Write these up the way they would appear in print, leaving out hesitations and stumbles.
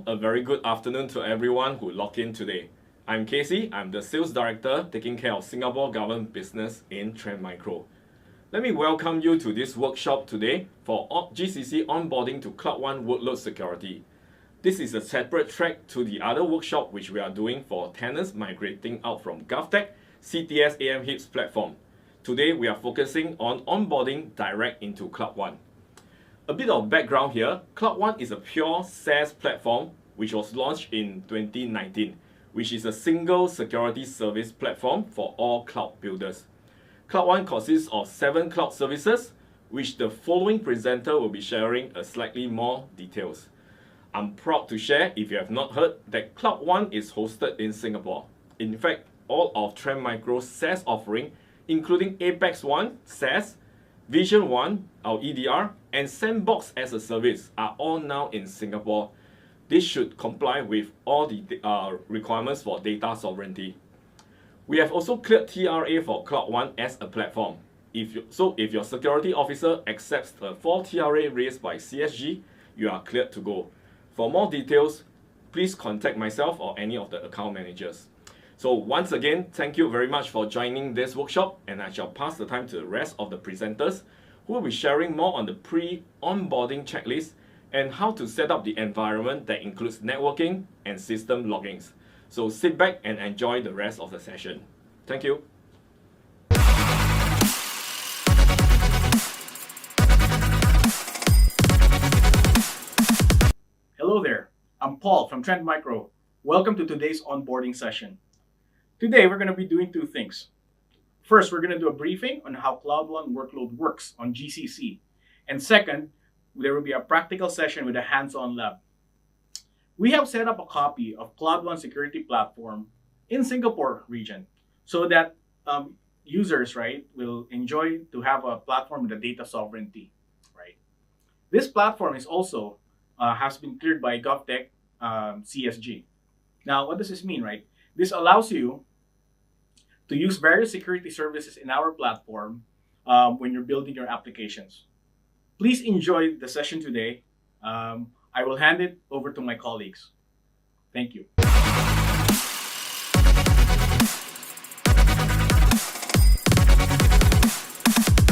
a very good afternoon to everyone who logged in today. I'm Casey, I'm the Sales Director taking care of Singapore government business in Trend Micro. Let me welcome you to this workshop today for GCC onboarding to Cloud One workload security. This is a separate track to the other workshop which we are doing for tenants migrating out from GovTech CTS AMHIPS platform. Today we are focusing on onboarding direct into Cloud One. A bit of background here, Cloud One is a pure SaaS platform which was launched in 2019, which is a single security service platform for all cloud builders. Cloud One consists of 7 cloud services, which the following presenter will be sharing a slightly more details. I'm proud to share, if you have not heard, that Cloud One is hosted in Singapore. In fact, all of Trend Micro's SaaS offering, including Apex One, SaaS, Vision One, our EDR, and Sandbox as a service are all now in Singapore. This should comply with all the requirements for data sovereignty. We have also cleared TRA for Cloud One as a platform. If your security officer accepts the 4 TRA raised by CSG, you are cleared to go. For more details, please contact myself or any of the account managers. So once again, thank you very much for joining this workshop, and I shall pass the time to the rest of the presenters who will be sharing more on the pre-onboarding checklist and how to set up the environment that includes networking and system logins. So sit back and enjoy the rest of the session. Thank you. Hello there, I'm Paul from Trend Micro. Welcome to today's onboarding session. Today we're going to be doing 2 things. First, we're going to do a briefing on how Cloud One workload works on GCC. And second, there will be a practical session with a hands-on lab. We have set up a copy of Cloud One security platform in Singapore region so that users, will enjoy to have a platform with a data sovereignty, This platform is also has been cleared by GovTech CSG. Now, what does this mean, This allows you to use various security services in our platform when you're building your applications. Please enjoy the session today. I will hand it over to my colleagues. Thank you.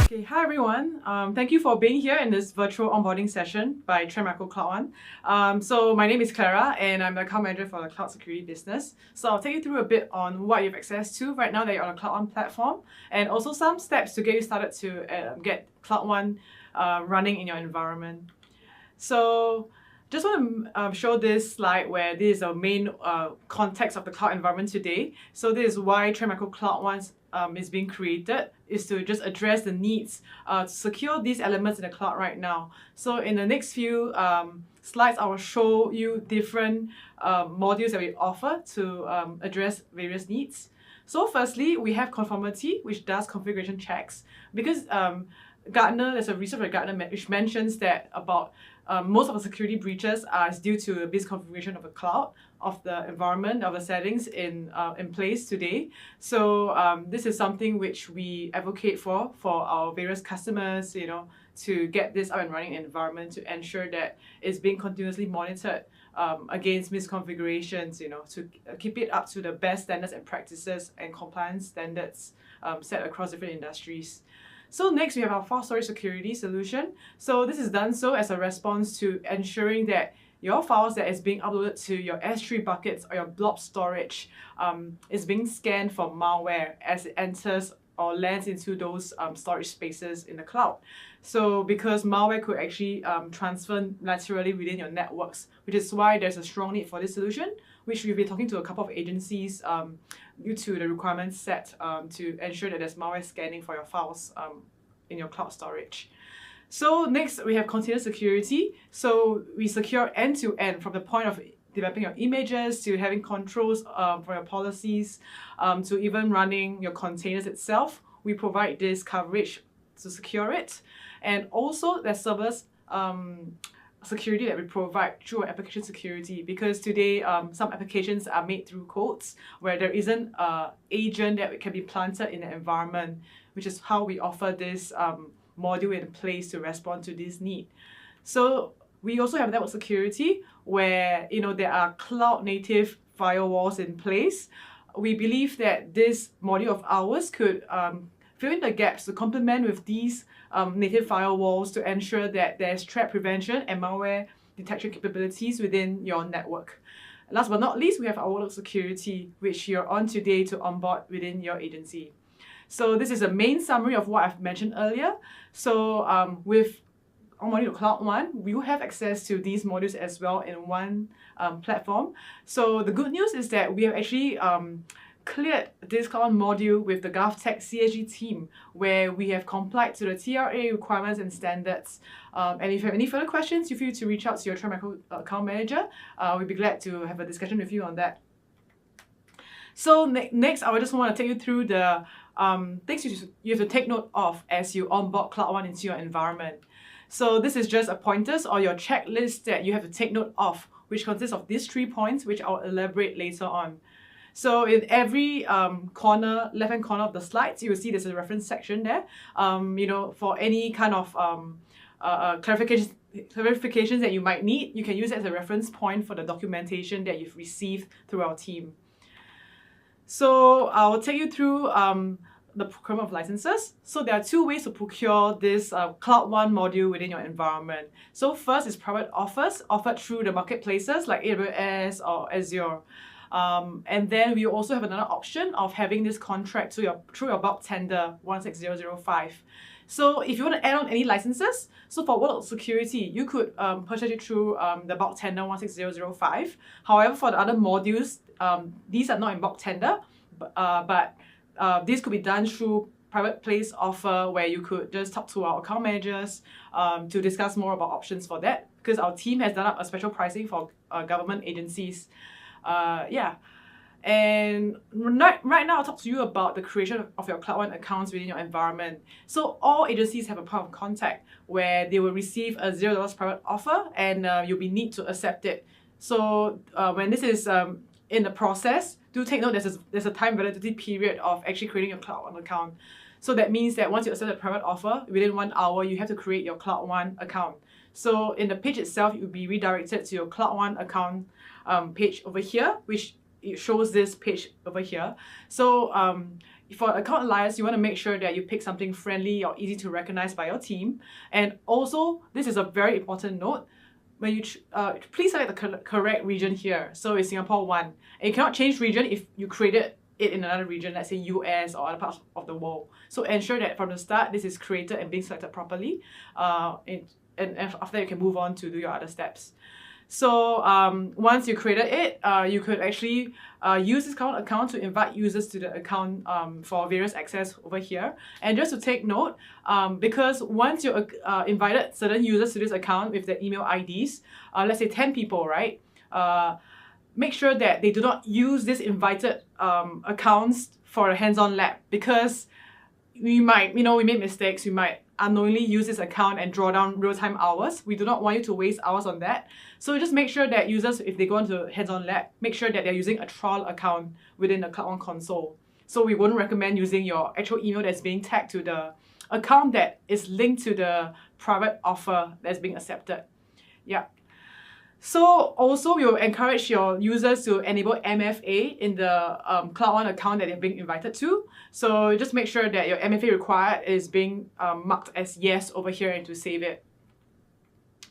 Okay, hi everyone. Thank you for being here in this virtual onboarding session by Trend Micro Cloud One. So my name is Clara and I'm the account manager for the cloud security business. So I'll take you through a bit on what you have access to right now that you're on a Cloud One platform, and also some steps to get you started to get Cloud One running in your environment. So just want to show this slide where this is the main context of the cloud environment today. So this is why Trend Micro Cloud One is being created, is to just address the needs to secure these elements in the cloud right now. So in the next few slides, I will show you different modules that we offer to address various needs. So firstly, we have conformity, which does configuration checks, because Gartner, there's a research by Gartner which mentions that about most of the security breaches are due to misconfiguration of the cloud, of the environment, of the settings in place today. So this is something which we advocate for our various customers, to get this up and running in the environment, to ensure that it's being continuously monitored against misconfigurations, to keep it up to the best standards and practices and compliance standards set across different industries. So next, we have our file storage security solution. So this is done so as a response to ensuring that your files that is being uploaded to your S3 buckets or your blob storage is being scanned for malware as it enters or lands into those storage spaces in the cloud. So because malware could actually transfer laterally within your networks, which is why there's a strong need for this solution, which we've been talking to a couple of agencies due to the requirements set to ensure that there's malware scanning for your files in your cloud storage. So next, we have container security. So we secure end-to-end from the point of developing your images to having controls for your policies to even running your containers itself. We provide this coverage to secure it. And also there's servers security that we provide through our application security, because today some applications are made through codes where there isn't an agent that can be planted in the environment, which is how we offer this module in place to respond to this need. So We also have network security where there are cloud native firewalls in place. We believe that this module of ours could fill in the gaps to complement with these native firewalls to ensure that there's threat prevention and malware detection capabilities within your network. Last but not least, we have our workload security, which you're on today to onboard within your agency. So this is a main summary of what I've mentioned earlier. So with onboarding to Cloud One, we will have access to these modules as well in one platform. So the good news is that we have actually cleared this Cloud One module with the GovTech CSG team, where we have complied to the TRA requirements and standards. And if you have any further questions, you feel free to reach out to your Trend Micro account manager. We'd be glad to have a discussion with you on that. So next, I just want to take you through the things you have to take note of as you onboard Cloud One into your environment. So this is just a pointers or your checklist that you have to take note of, which consists of these 3 points, which I'll elaborate later on. So in every left-hand corner of the slides, you will see there's a reference section there. For any kind of clarifications that you might need, you can use it as a reference point for the documentation that you've received through our team. So I'll take you through the procurement of licenses. So there are 2 ways to procure this Cloud One module within your environment. So first is private offers offered through the marketplaces like AWS or Azure. And then we also have another option of having this contract through your bulk tender 16005. So if you want to add on any licenses, so for workload security, you could purchase it through the bulk tender 16005. However, for the other modules, these are not in bulk tender, but this could be done through private place offer, where you could just talk to our account managers to discuss more about options for that, because our team has done up a special pricing for government agencies. And right now I'll talk to you about the creation of your Cloud One accounts within your environment. So all agencies have a point of contact where they will receive a $0 private offer, and you'll be need to accept it. So when this is in the process, do take note there's a time validity period of actually creating your Cloud One account. So that means that once you accept the private offer, within 1 hour, you have to create your Cloud One account. So in the page itself, you'll be redirected to your Cloud One account page over here, which it shows this page over here. So for account alliance, you want to make sure that you pick something friendly or easy to recognize by your team. And also, this is a very important note, when you please select the correct region here. So it's Singapore 1. And you cannot change region if you created it in another region, let's say US or other parts of the world. So ensure that from the start, this is created and being selected properly. And after you can move on to do your other steps. So once you created it, you could actually use this account to invite users to the account for various access over here. And just to take note, because once you invited certain users to this account with their email IDs, let's say 10 people, right? Make sure that they do not use this invited accounts for a hands-on lab, because we might, we make mistakes. We might unknowingly use this account and draw down real-time hours. We do not want you to waste hours on that. So just make sure that users, if they go into hands-on lab, make sure that they're using a trial account within the Cloud One console. So we wouldn't recommend using your actual email that's being tagged to the account that is linked to the private offer that's being accepted. Yeah. So also, we will encourage your users to enable MFA in the Cloud One account that they're being invited to. So just make sure that your MFA required is being marked as yes over here and to save it.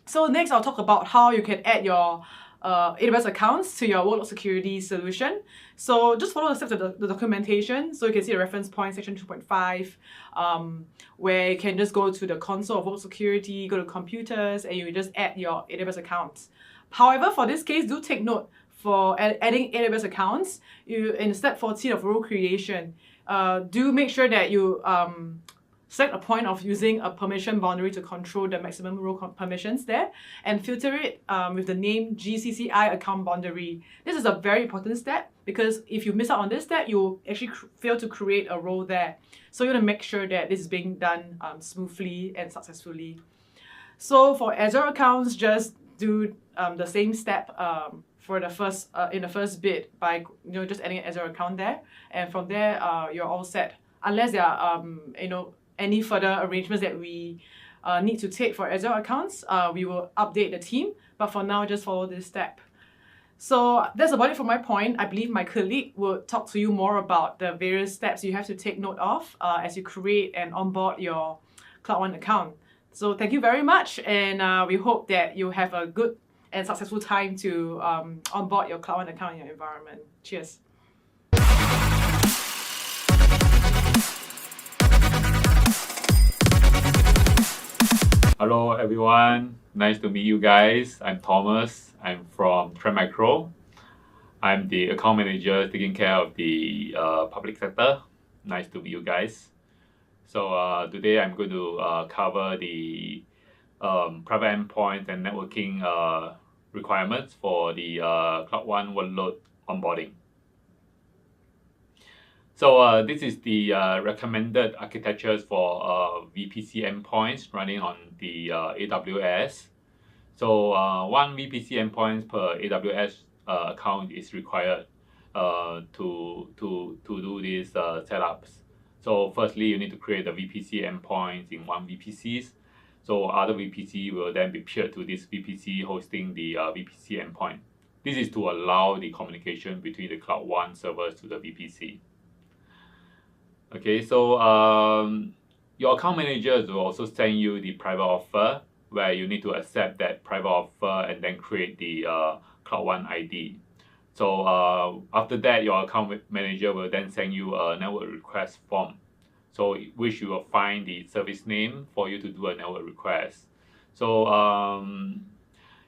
So next, I'll talk about how you can add your AWS accounts to your workload security solution. So just follow the steps of the documentation. So you can see the reference point, section 2.5, where you can just go to the console of workload security, go to computers, and you just add your AWS accounts. However, for this case, do take note for adding AWS accounts, in step 14 of role creation, do make sure that you set a point of using a permission boundary to control the maximum role permissions there, and filter it with the name GCCI account boundary. This is a very important step, because if you miss out on this step, you actually fail to create a role there. So you want to make sure that this is being done smoothly and successfully. So for Azure accounts, just do the same step for the first in the first bit by just adding an Azure account there, and from there you're all set. Unless there are any further arrangements that we need to take for Azure accounts, we will update the team. But for now, just follow this step. So that's about it for my point. I believe my colleague will talk to you more about the various steps you have to take note of as you create and onboard your Cloud One account. So thank you very much, and we hope that you have a good and successful time to onboard your Cloud One account in your environment. Cheers. Hello everyone, nice to meet you guys. I'm Thomas. I'm from Trend Micro. I'm the account manager taking care of the public sector. Nice to meet you guys. So today I'm going to cover the private endpoint and networking requirements for the Cloud One workload onboarding. So this is the recommended architectures for VPC endpoints running on the AWS. So one VPC endpoint per AWS account is required to do these setups. So firstly, you need to create the VPC endpoints in one VPCs. So other VPC will then be paired to this VPC hosting the VPC endpoint. This is to allow the communication between the Cloud One servers to the VPC. Okay, so your account managers will also send you the private offer where you need to accept that private offer and then create the Cloud One ID. So after that, your account manager will then send you a network request form. So which you will find the service name for you to do a network request. So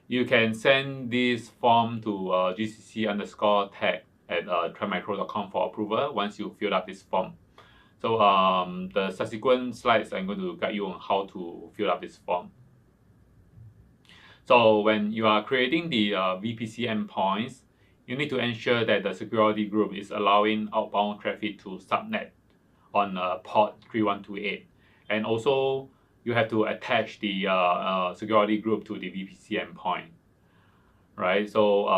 you can send this form to GCC_tech at trendmicro.com for approval once you fill up this form. So the subsequent slides, I'm going to guide you on how to fill up this form. So when you are creating the VPC endpoints, you need to ensure that the security group is allowing outbound traffic to subnet on port 3128. And also, you have to attach the security group to the VPC endpoint, right? So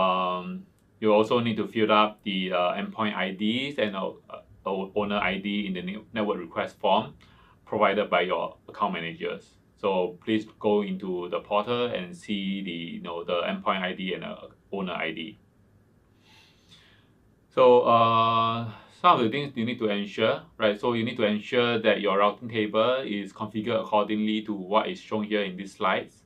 you also need to fill up the endpoint IDs and owner ID in the network request form provided by your account managers. So please go into the portal and see the the endpoint ID and owner ID. So some of the things you need to ensure, right? So you need to ensure that your routing table is configured accordingly to what is shown here in these slides.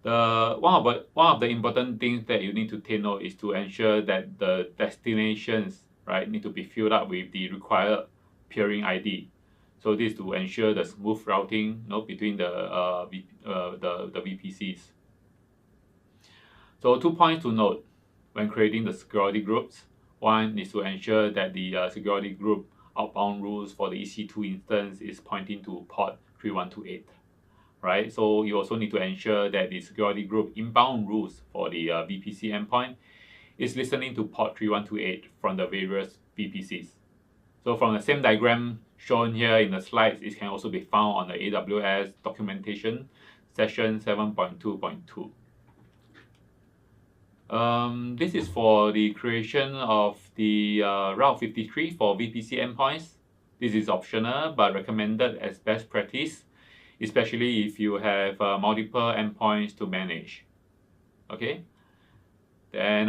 One of the important things that you need to take note is to ensure that the destinations, right, need to be filled up with the required peering ID. So this to ensure the smooth routing between the VPCs. So 2 points to note when creating the security groups. One is to ensure that the security group outbound rules for the EC2 instance is pointing to port 3128. Right? So you also need to ensure that the security group inbound rules for the VPC endpoint is listening to port 3128 from the various VPCs. So from the same diagram shown here in the slides, it can also be found on the AWS documentation section 7.2.2. This is for the creation of the Route 53 for VPC endpoints. This is optional but recommended as best practice, especially if you have multiple endpoints to manage. Okay. Then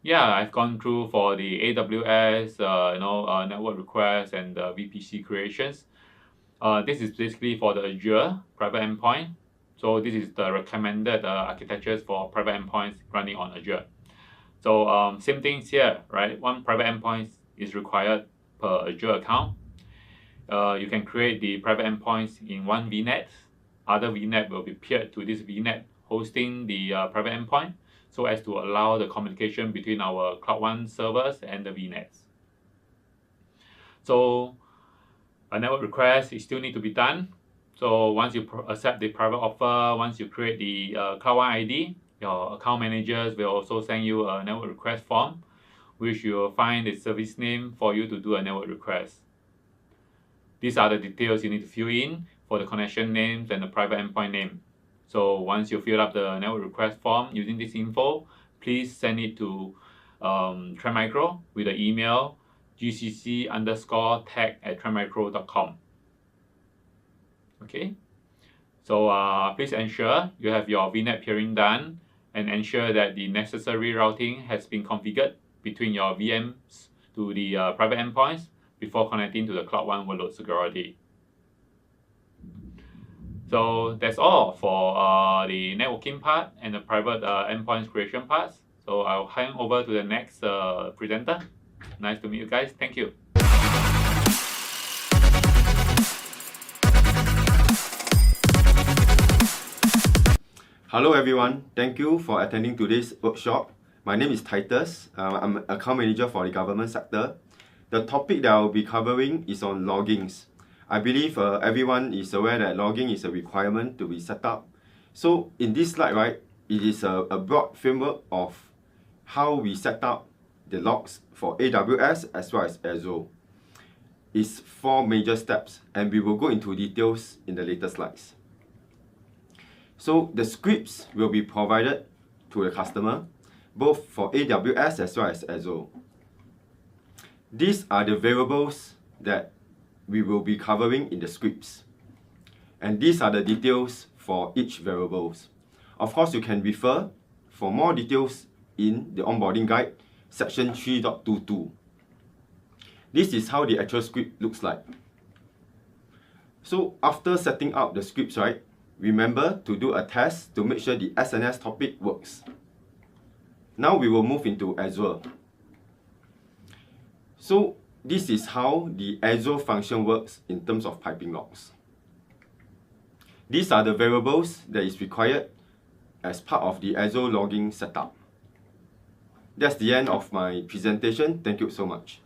yeah, I've gone through for the AWS network requests and the VPC creations. This is basically for the Azure private endpoint. So this is the recommended architectures for private endpoints running on Azure. So same things here, right? One private endpoint is required per Azure account. You can create the private endpoints in one VNet. Other VNet will be paired to this VNet hosting the private endpoint, so as to allow the communication between our Cloud One servers and the VNets. So a network request is still need to be done. So once you accept the private offer, once you create the Cloud One ID, your account managers will also send you a network request form, which you will find the service name for you to do a network request. These are the details you need to fill in for the connection names and the private endpoint name. So once you fill up the network request form using this info, please send it to Trend Micro with the email gcc_tech@trendmicro.com. Okay, So please ensure you have your VNet peering done and ensure that the necessary routing has been configured between your VMs to the private endpoints before connecting to the Cloud One workload security. So that's all for the networking part and the private endpoints creation parts. So I'll hand over to the next presenter. Nice to meet you guys. Thank you. Hello everyone, thank you for attending today's workshop. My name is Titus. I'm an account manager for the government sector. The topic that I will be covering is on loggings. I believe everyone is aware that logging is a requirement to be set up. So in this slide, right, it is a broad framework of how we set up the logs for AWS as well as Azure. It's 4 major steps and we will go into details in the later slides. So the scripts will be provided to the customer, both for AWS as well as Azure. These are the variables that we will be covering in the scripts. And these are the details for each variables. Of course, you can refer for more details in the onboarding guide, section 3.22. This is how the actual script looks like. So after setting up the scripts, right, remember to do a test to make sure the SNS topic works. Now we will move into Azure. So this is how the Azure function works in terms of piping logs. These are the variables that is required as part of the Azure logging setup. That's the end of my presentation. Thank you so much.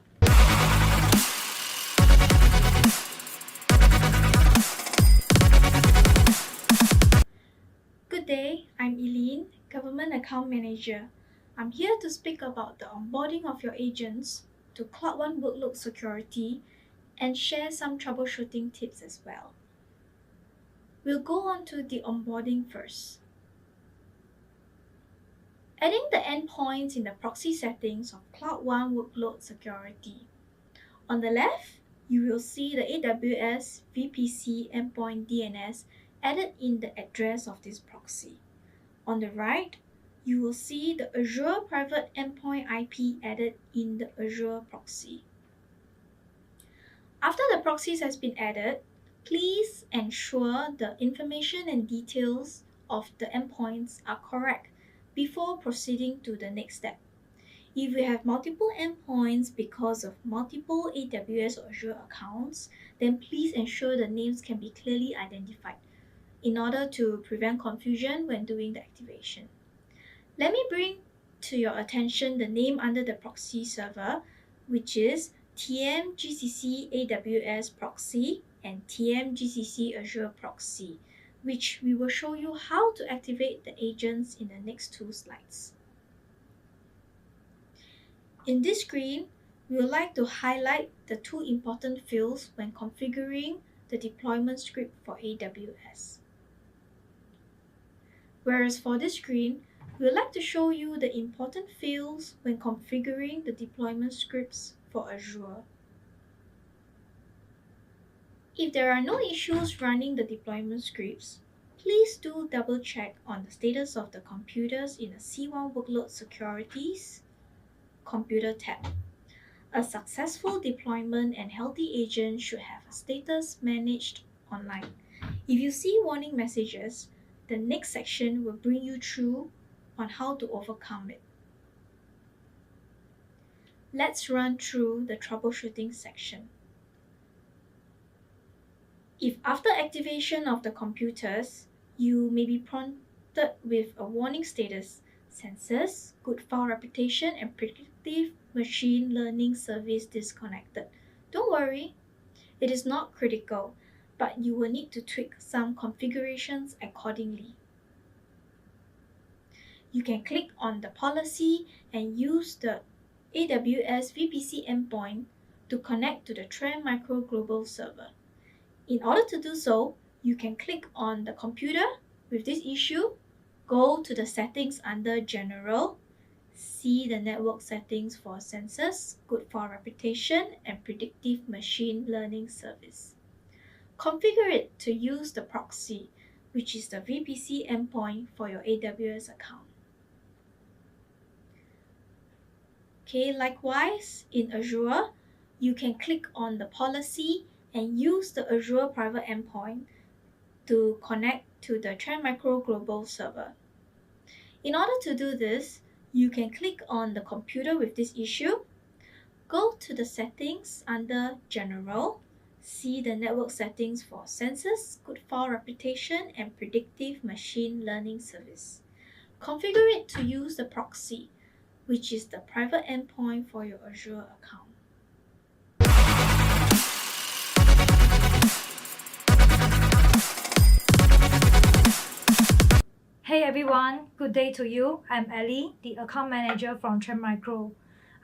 Good day, I'm Eileen, Government Account Manager. I'm here to speak about the onboarding of your agents to Cloud One workload security and share some troubleshooting tips as well. We'll go on to the onboarding first. Adding the endpoints in the proxy settings of Cloud One workload security. On the left, you will see the AWS VPC endpoint DNS added in the address of this proxy. On the right, you will see the Azure Private Endpoint IP added in the Azure proxy. After the proxies has been added, please ensure the information and details of the endpoints are correct before proceeding to the next step. If you have multiple endpoints because of multiple AWS or Azure accounts, then please ensure the names can be clearly identified in order to prevent confusion when doing the activation. Let me bring to your attention the name under the proxy server, which is TM GCC AWS Proxy and TM GCC Azure Proxy, which we will show you how to activate the agents in the next 2 slides. In this screen, we would like to highlight the 2 important fields when configuring the deployment script for AWS. Whereas for this screen, we would like to show you the important fields when configuring the deployment scripts for Azure. If there are no issues running the deployment scripts, please do double check on the status of the computers in the C1 Workload Securities Computer tab. A successful deployment and healthy agent should have a status managed online. If you see warning messages, the next section will bring you through on how to overcome it. Let's run through the troubleshooting section. If after activation of the computers, you may be prompted with a warning status, sensors, good file reputation, and predictive machine learning service disconnected. Don't worry, it is not critical, but you will need to tweak some configurations accordingly. You can click on the policy and use the AWS VPC endpoint to connect to the Trend Micro Global Server. In order to do so, you can click on the computer with this issue, go to the settings under General, see the network settings for sensors, good file reputation, and predictive machine learning service. Configure it to use the proxy, which is the VPC endpoint for your AWS account. Okay, likewise, in Azure, you can click on the policy and use the Azure private endpoint to connect to the Trend Micro global server. In order to do this, you can click on the computer with this issue, go to the settings under General, see the network settings for Census, Good File Reputation, and Predictive Machine Learning Service. Configure it to use the proxy, which is the private endpoint for your Azure account. Hey everyone, good day to you. I'm Ellie, the account manager from Trend Micro.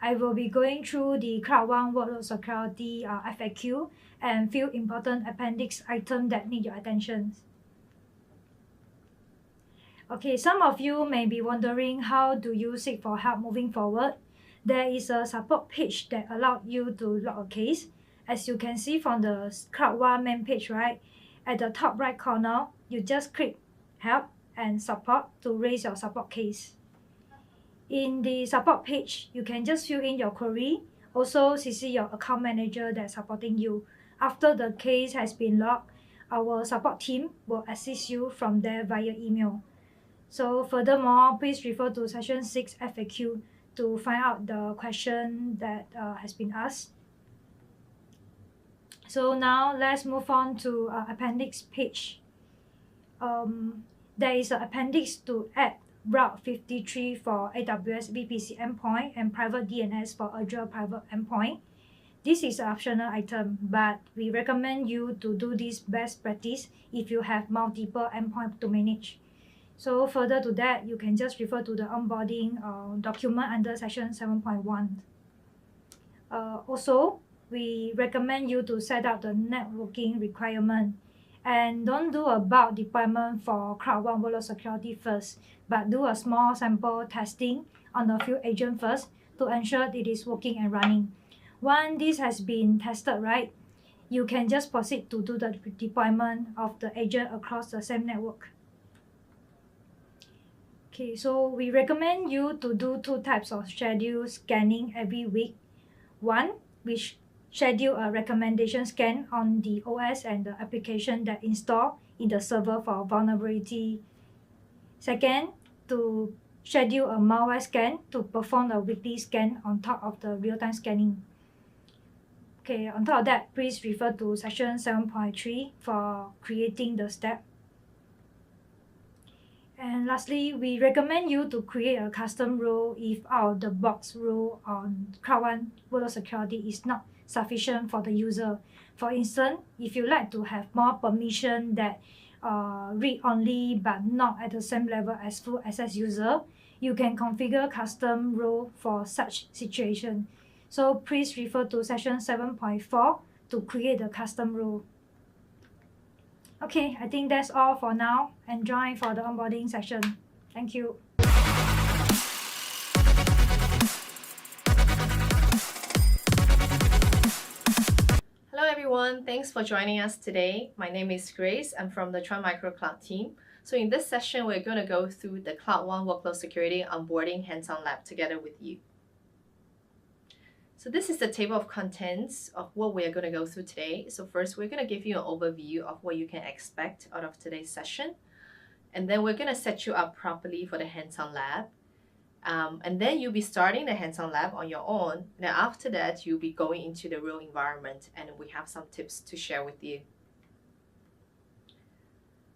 I will be going through the Cloud1 workload security FAQ and few important appendix items that need your attention. Okay, some of you may be wondering how do you seek for help moving forward. There is a support page that allows you to log a case. As you can see from the Cloud1 main page, right? At the top right corner, you just click Help and Support to raise your support case. In the support page, you can just fill in your query, also CC your account manager that's supporting you. After the case has been logged, our support team will assist you from there via email. So furthermore, please refer to Session 6 FAQ to find out the question that has been asked. So now let's move on to appendix page. There is an appendix to add Route 53 for AWS VPC endpoint and private DNS for Azure private endpoint. This is an optional item, but we recommend you to do this best practice if you have multiple endpoints to manage. So further to that, you can just refer to the onboarding document under section 7.1. Also, we recommend you to set up the networking requirement and don't do a bulk deployment for Cloud1 workload security first, but do a small sample testing on a few agents first to ensure it is working and running. Once this has been tested right, you can just proceed to do the deployment of the agent across the same network. Okay, so we recommend you to do two types of schedule scanning every week. One, which schedule a recommendation scan on the OS and the application that install in the server for vulnerability. Second, to schedule a malware scan to perform a weekly scan on top of the real-time scanning. Okay, on top of that, please refer to section 7.3 for creating the step. And lastly, we recommend you to create a custom role if out-of-the-box role on Cloud1 workload security is not sufficient for the user. For instance, if you like to have more permission that read only but not at the same level as full access user, you can configure custom role for such situation. So please refer to section 7.4 to create the custom role. Okay, I think that's all for now. Enjoy for the onboarding section. Thank you. Hello everyone, thanks for joining us today. My name is Grace. I'm from the Trend Micro Cloud team. So in this session, we're going to go through the Cloud1 workload security onboarding hands-on lab together with you. So this is the table of contents of what we're going to go through today. So first, we're going to give you an overview of what you can expect out of today's session. And then we're going to set you up properly for the hands-on lab. And then you'll be starting the hands-on lab on your own. Now after that, you'll be going into the real environment and we have some tips to share with you.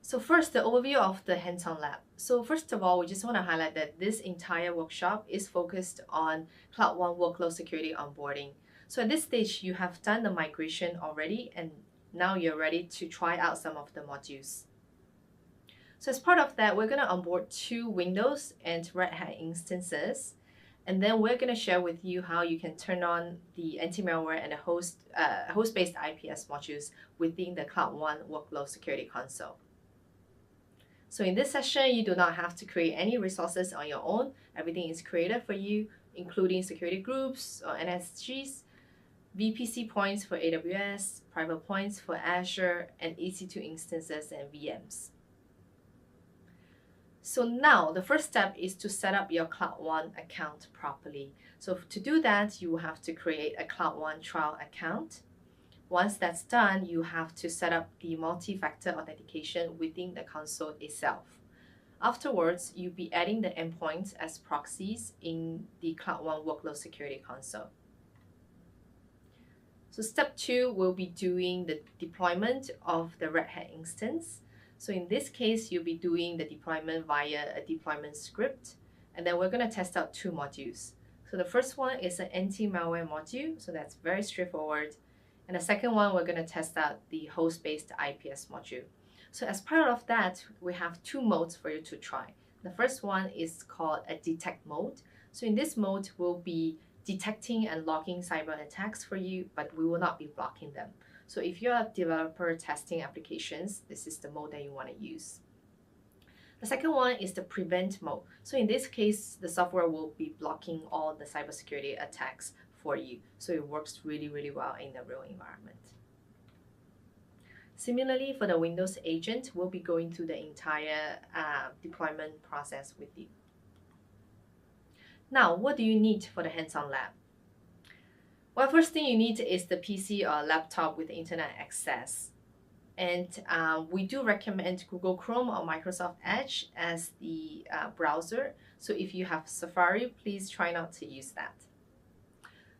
So first, the overview of the hands-on lab. So first of all, we just want to highlight that this entire workshop is focused on Cloud1 workload security onboarding. So at this stage, you have done the migration already and now you're ready to try out some of the modules. So as part of that, we're going to onboard 2 Windows and Red Hat instances. And then we're going to share with you how you can turn on the anti-malware and the host-based IPS modules within the Cloud1 workload security console. So in this session, you do not have to create any resources on your own. Everything is created for you, including security groups or NSGs, VPC points for AWS, private points for Azure, and EC2 instances and VMs. So now the first step is to set up your Cloud One account properly. So to do that, you have to create a Cloud One trial account. Once that's done, you have to set up the multi-factor authentication within the console itself. Afterwards, you'll be adding the endpoints as proxies in the Cloud One Workload Security console. So step 2 will be doing the deployment of the Red Hat instance. So in this case, you'll be doing the deployment via a deployment script, and then we're going to test out 2 modules. So the first one is an anti-malware module, so that's very straightforward. And the second one, we're going to test out the host-based IPS module. So as part of that, we have 2 modes for you to try. The first one is called a detect mode. So in this mode, we'll be detecting and logging cyber attacks for you, but we will not be blocking them. So if you're a developer testing applications, this is the mode that you want to use. The second one is the prevent mode. So in this case, the software will be blocking all the cybersecurity attacks for you. So it works really, really well in the real environment. Similarly, for the Windows agent, we'll be going through the entire deployment process with you. Now, what do you need for the hands-on lab? Well, first thing you need is the PC or laptop with internet access. And we do recommend Google Chrome or Microsoft Edge as the browser. So if you have Safari, please try not to use that.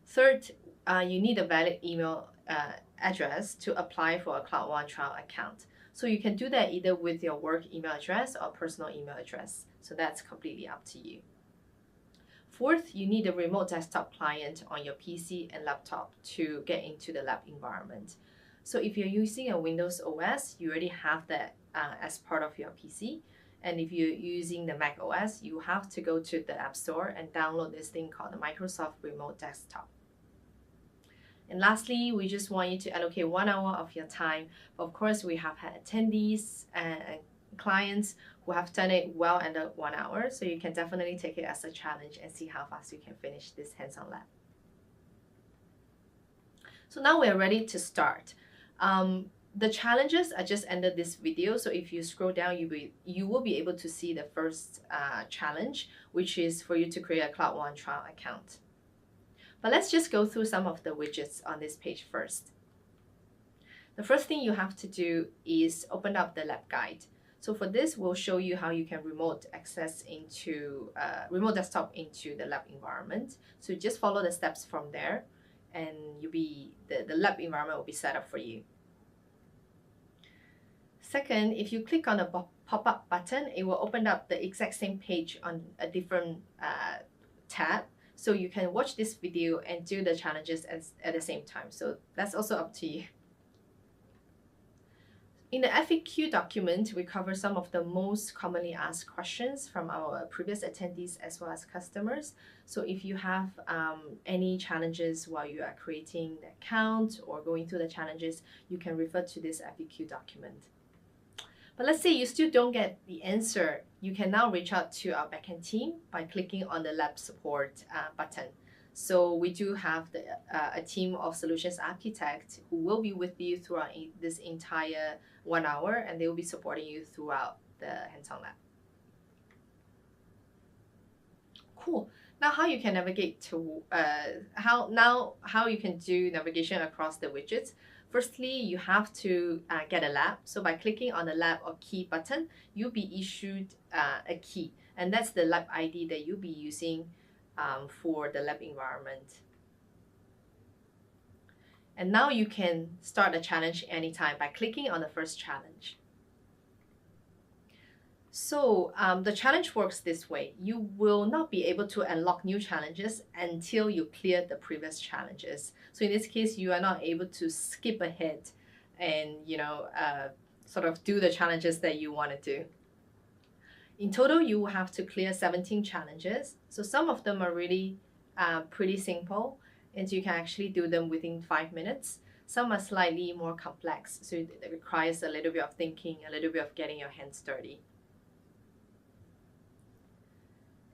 Third, you need a valid email address to apply for a Cloud One trial account. So you can do that either with your work email address or personal email address. So that's completely up to you. Fourth, you need a remote desktop client on your PC and laptop to get into the lab environment. So if you're using a Windows OS, you already have that as part of your PC. And if you're using the Mac OS, you have to go to the App Store and download this thing called the Microsoft Remote Desktop. And lastly, we just want you to allocate 1 hour of your time. Of course, we have had attendees and clients who have done it well under 1 hour. So you can definitely take it as a challenge and see how fast you can finish this hands-on lab. So now we're ready to start. The challenges, I just ended this video. So if you scroll down, you will be able to see the first challenge, which is for you to create a Cloud One trial account. But let's just go through some of the widgets on this page first. The first thing you have to do is open up the lab guide. So for this, we'll show you how you can remote access into remote desktop into the lab environment. So just follow the steps from there, and the lab environment will be set up for you. Second, if you click on the pop-up button, it will open up the exact same page on a different tab. So you can watch this video and do the challenges at the same time. So that's also up to you. In the FAQ document, we cover some of the most commonly asked questions from our previous attendees as well as customers. So if you have any challenges while you are creating the account or going through the challenges, you can refer to this FAQ document. But let's say you still don't get the answer, you can now reach out to our backend team by clicking on the lab support button. So we do have a team of solutions architects who will be with you throughout this entire 1 hour, and they will be supporting you throughout the hands-on lab. Cool. Now how you can navigate to how you can do navigation across the widgets. Firstly, you have to get a lab. So by clicking on the lab or key button, you'll be issued a key, and that's the lab ID that you'll be using for the lab environment. And now you can start a challenge anytime by clicking on the first challenge. So the challenge works this way. You will not be able to unlock new challenges until you clear the previous challenges. So in this case, you are not able to skip ahead and sort of do the challenges that you want to do. In total, you will have to clear 17 challenges. So some of them are really pretty simple, and you can actually do them within 5 minutes. Some are slightly more complex, so it requires a little bit of thinking, a little bit of getting your hands dirty.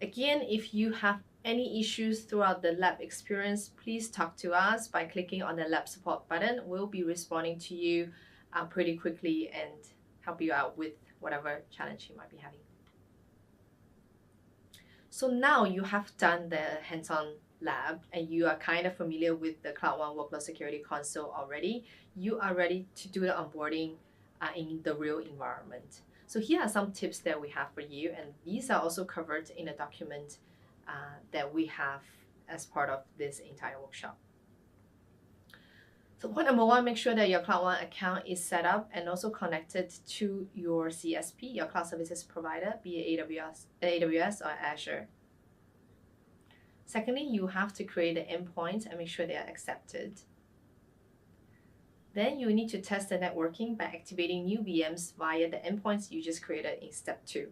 Again, if you have any issues throughout the lab experience, please talk to us by clicking on the lab support button. We'll be responding to you pretty quickly and help you out with whatever challenge you might be having. So now you have done the hands-on lab and you are kind of familiar with the Cloud One Workload Security Console already. You are ready to do the onboarding in the real environment. So here are some tips that we have for you, and these are also covered in a document that we have as part of this entire workshop. So point number one, make sure that your Cloud One account is set up and also connected to your CSP, your cloud services provider, be it AWS or Azure. Secondly, you have to create the endpoints and make sure they are accepted. Then you need to test the networking by activating new VMs via the endpoints you just created in step 2.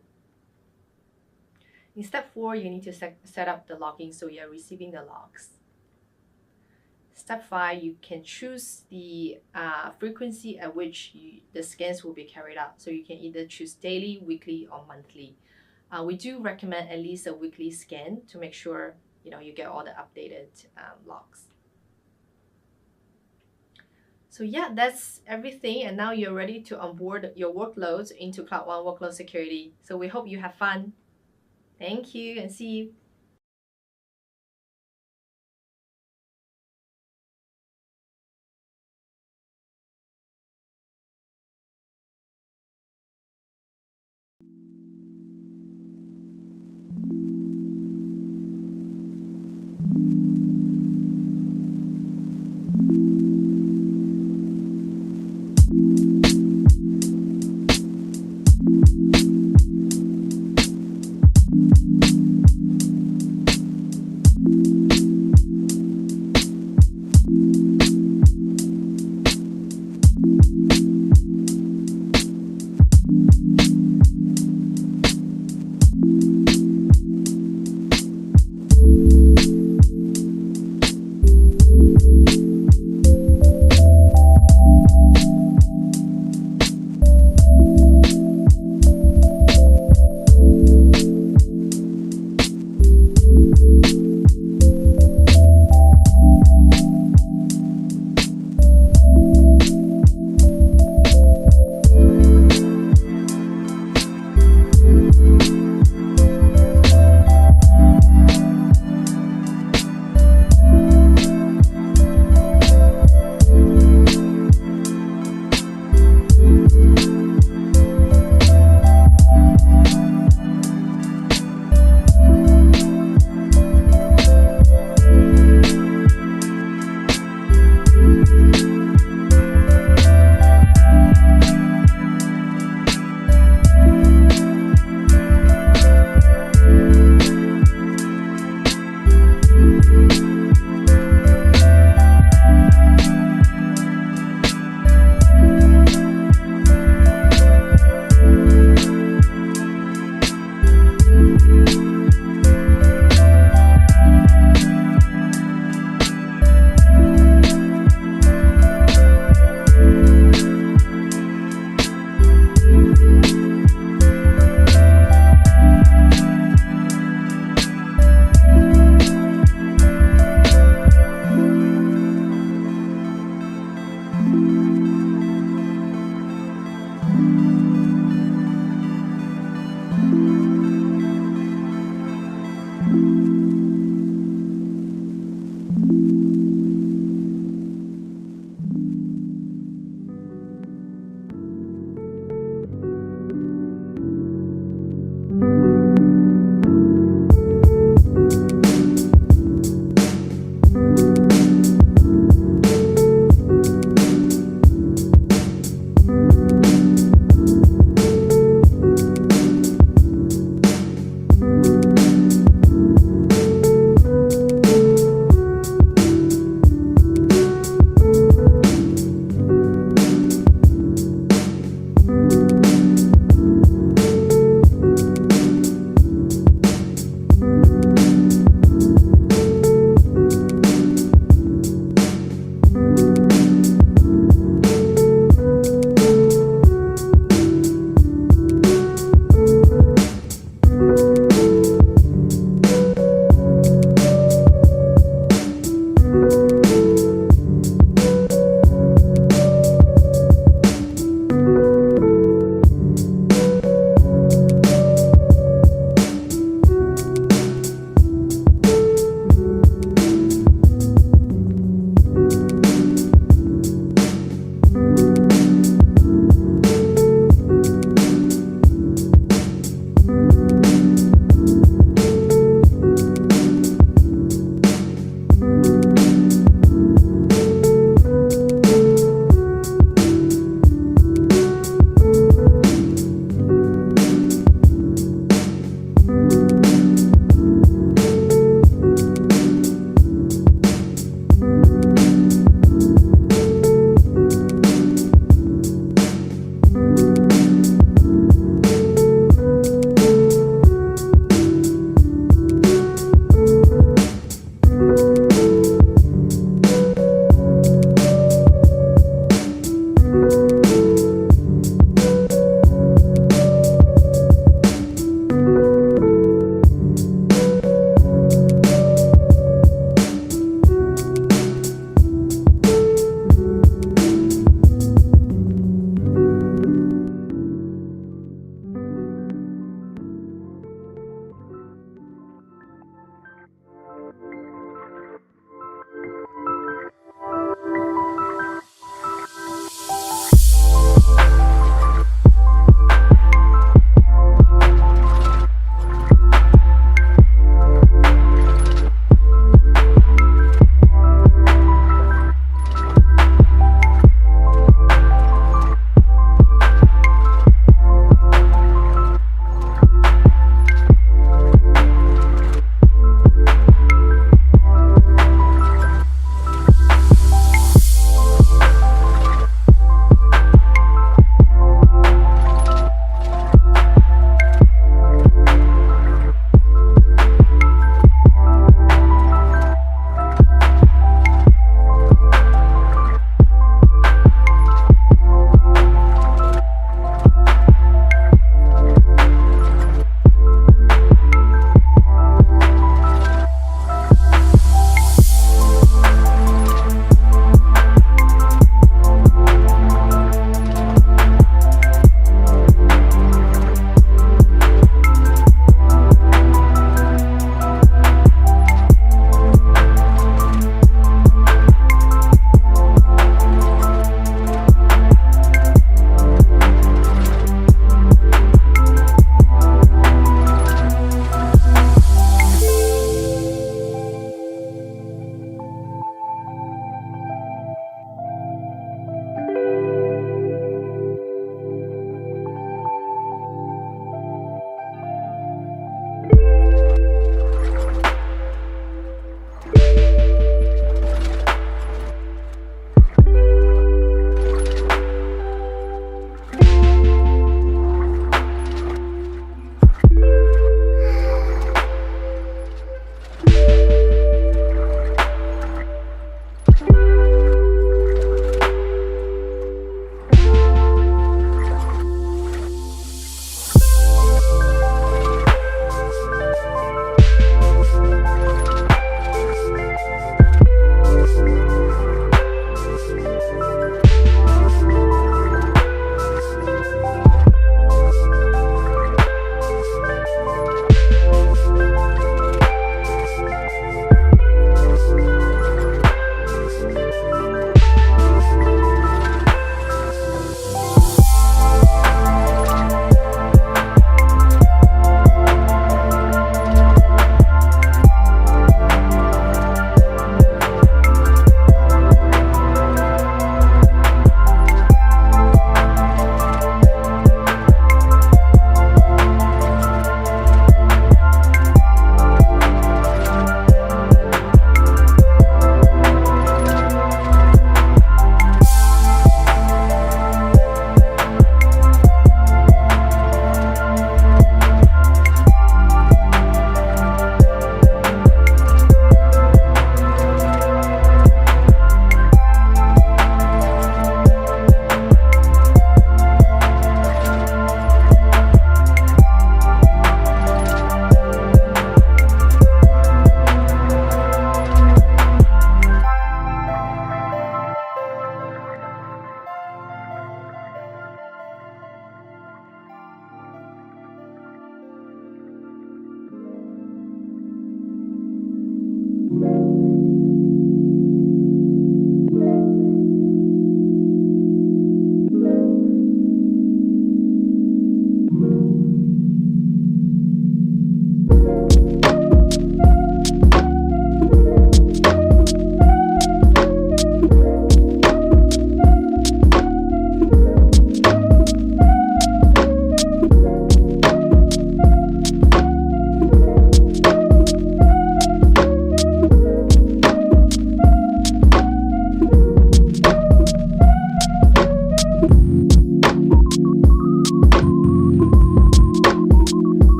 In step 4, you need to set up the logging so you are receiving the logs. Step 5, you can choose the frequency at which the scans will be carried out. So you can either choose daily, weekly, or monthly. We do recommend at least a weekly scan to make sure you get all the updated logs. So yeah, that's everything, and now you're ready to onboard your workloads into Cloud One Workload Security. So we hope you have fun. Thank you and see you.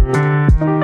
you.